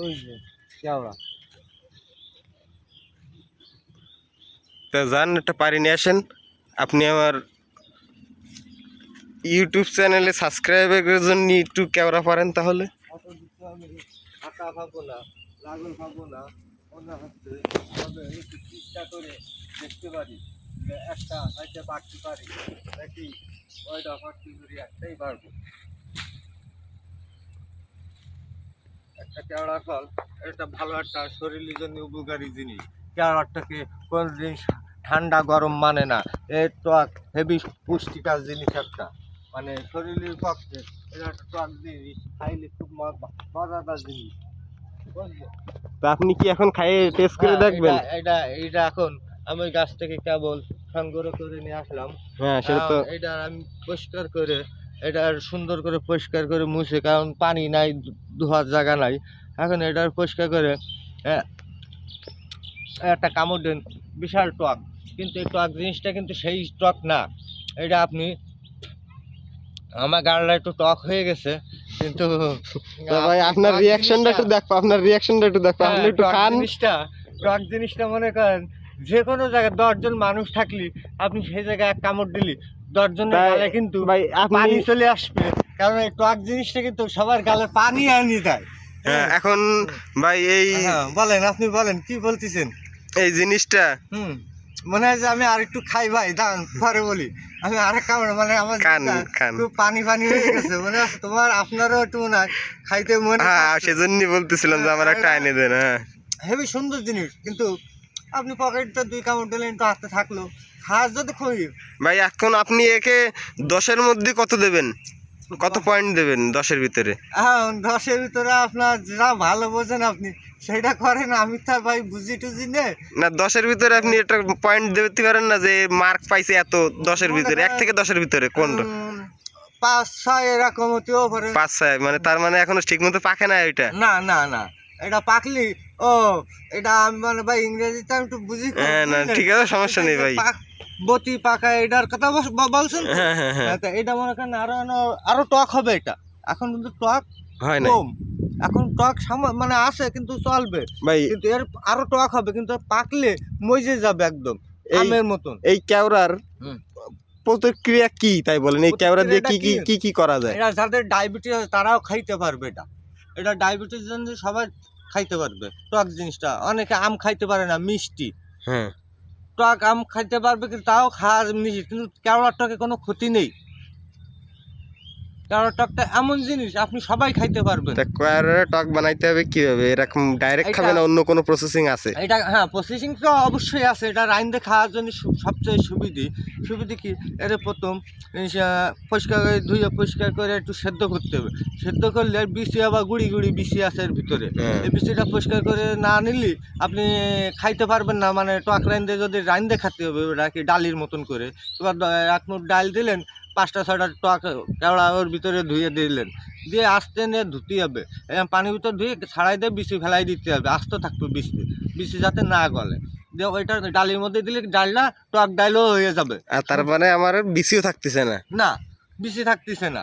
ওই যে কেওড়া। তা যান একটা পারি নিয়ে আসেন। আপনি আমার ইউটিউব চ্যানেলে সাবস্ক্রাইবের জন্য একটু কেওড়া পারেন তাহলে। অত কিছু আমি আটা পাবো না, লাঙল পাবো না, মনে হচ্ছে তবে একটু চেষ্টা করে দেখতে পারি যে একটা হয়তো পারতে পারি নাকি ওইটা পারতে করি একটাই পারবো। একটা কেওড়া ফল এটা ভালো একটা শরীরের জন্য উপকারী জিনিস। কেওড়াটাকে কোন জিনিস ঠান্ডা গরম মানে না, এর টক হেভি পুষ্টিকর জিনিস একটা, মানে শরীরের পক্ষে এটা একটা টক জিনিস, খাইলে খুব মজাদার জিনিস, বুঝলে? তা আপনি কি এখন খাইয়ে টেস্ট করে হ্যাঁ, দেখবেন? এটা এখন আমি গাছ থেকে কেবল সংগ্রহ করে নিয়ে আসলাম। হ্যাঁ সেটা তো। এটা আমি পরিষ্কার করে, এটা সুন্দর করে পরিষ্কার করে মুছে, কারণ পানি নাই, ধোয়ার জায়গা নাই। এখন এটা পরিষ্কার করে আহ, একটা কামড় দেন, বিশাল টক। কিন্তু এই টক জিনিসটা কিন্তু সেই টক না। এটা আপনি, আমার গালটা একটু টক হয়ে গেছে কিন্তু তা ভাই আপনার টক রিয়াকশনটা একটু জিনিসটা, দেখো, আপনার রিয়াকশনটা একটু দেখো, আপনি হ্যাঁ, একটু খান। টক জিনিসটা মনে করেন যে কোনো জায়গায় 10 জন মানুষ থাকলি আপনি সেই জায়গায় এক কামড় দিলি 10 জনের তাই গালে কিন্তু ভাই আপনি পানি চলে আসবে, কারণ এই টক জিনিসটা কিন্তু সবার গালে পানি আনি দেয়। হ্যাঁ এখন ভাই এই হ্যাঁ, বলেন, আপনি বলেন কি বলতেছেন। এই জিনিসটা মনে হয় যে আমি আর একটু খাই ভাই, দাঁড়ান পরে বলি। আমি আরেক কামড়, মানে আমার খান জিভটা খান। খুব পানি পানি হয়ে গেছে, মনে হচ্ছে তোমার, আপনারও একটু মনে হয় খাইতে মনে হ্যাঁ সেজন্যই বলতেছিলাম যে আমার একটা আইনে দেন। হ্যাঁ হেবি সুন্দর জিনিস, কিন্তু আপনি পকেটটা 2 কামড় দিলেন তো হাতে থাকলো, খাস যদি খুবই। ভাই এখন আপনি একে 10-এর মধ্যে কত দেবেন, কত পয়েন্ট দেবেন 10-এর ভিতরে? হ্যাঁ, 10-এর ভিতরে আপনার যা ভালো বোঝেন আপনি সেটা করেন, আমি তো আর ভাই বুঝি টুঝি নে। না 10-এর ভিতরে আপনি একটা পয়েন্ট দিতে পারেন না যে মার্ক পাইছে এত 10-এর ভিতরে, 1 থেকে 10-এর ভিতরে কোনটা? 5-6 এরকম হতেও পারে। 5-6 মানে তার মানে এখনো ঠিক মতো পাকে না এটা। না না না, এটা পাকলি, ও এটা আমি মানে ভাই ইংরেজিতে আমি একটু বুঝি কম, হ্যাঁ না বুঝলেন? ঠিক আছে, সমস্যা নেই ভাই। বতি পাকা এটার কথা বলছেন তো? হ্যাঁ হ্যাঁ হ্যাঁ তা এটা মনে করেন আরো টক হবে এটা। এখন কিন্তু টক হয় না কম, এখন টক মানে আছে কিন্তু চলবে, ভাই। কিন্তু এর আরো টক হবে, কিন্তু পাকলে মজে যাবে একদম আমের মতন। এই কেওড়ার হুম। প্রতিক্রিয়া কি তাই বলেন? এই কেওড়া দিয়ে কি কি কি কি করা যায়? এটা যাদের ডায়াবেটিস আছে তারাও খাইতে পারবে, এটা ডায়াবেটিস জন্য সবাই খাইতে পারবে। টক জিনিসটা, অনেকে আম খাইতে পারে না, মিষ্টি, হ্যাঁ টক আম খাইতে পারবে, কিন্তু তাও খাওয়া মিষ্টি, কিন্তু কেওড়ার টকে কোনো ক্ষতি নেই। কেওড়ার টকটা এমন জিনিস আপনি সবাই খাইতে পারবেন। তা কেওড়ার টক বানাইতে হবে কিভাবে? এরকম ডাইরেক্ট খাবে না অন্য কোনো প্রসেসিং আছে? এটা হ্যাঁ, প্রসেসিং তো অবশ্যই আছে। এটা রাইন্দে খাওয়ার জন্য সবচেয়ে সুবিধে কি, এর প্রথম পরিষ্কার করে ধুয়ে পরিষ্কার করে একটু সেদ্ধ করতে হবে। সেদ্ধ করলে বিচি, আবার গুড়ি গুড়ি বিচি আছে এর ভিতরে, এই বিচিটা পরিষ্কার করে না নিলে আপনি খাইতে পারবেন না। মানে টক রাইন্দে যদি রাইন্দে খেতে হবে, ওটা কি ডালির মতন করে, এবার 1 মুঠ ডাল দিলেন, 5টা 6টা টক কেওড়া ওর ভিতরে ধুয়ে দিলেন, দিয়ে আস্তে নিয়ে ধুতে হবে, পানির ভিতর ধুয়ে ছাড়াই দিয়ে বিচি ফেলাই দিতে হবে, আস্ত থাকবে বিচি যাতে না গলে, দিয়ে ওইটা ডালের মধ্যে দিলে ডালটা টক ডালও হয়ে যাবে। আর তার মানে আমার বিসিও থাকতেছে না? না, বিচি থাকতেছে না।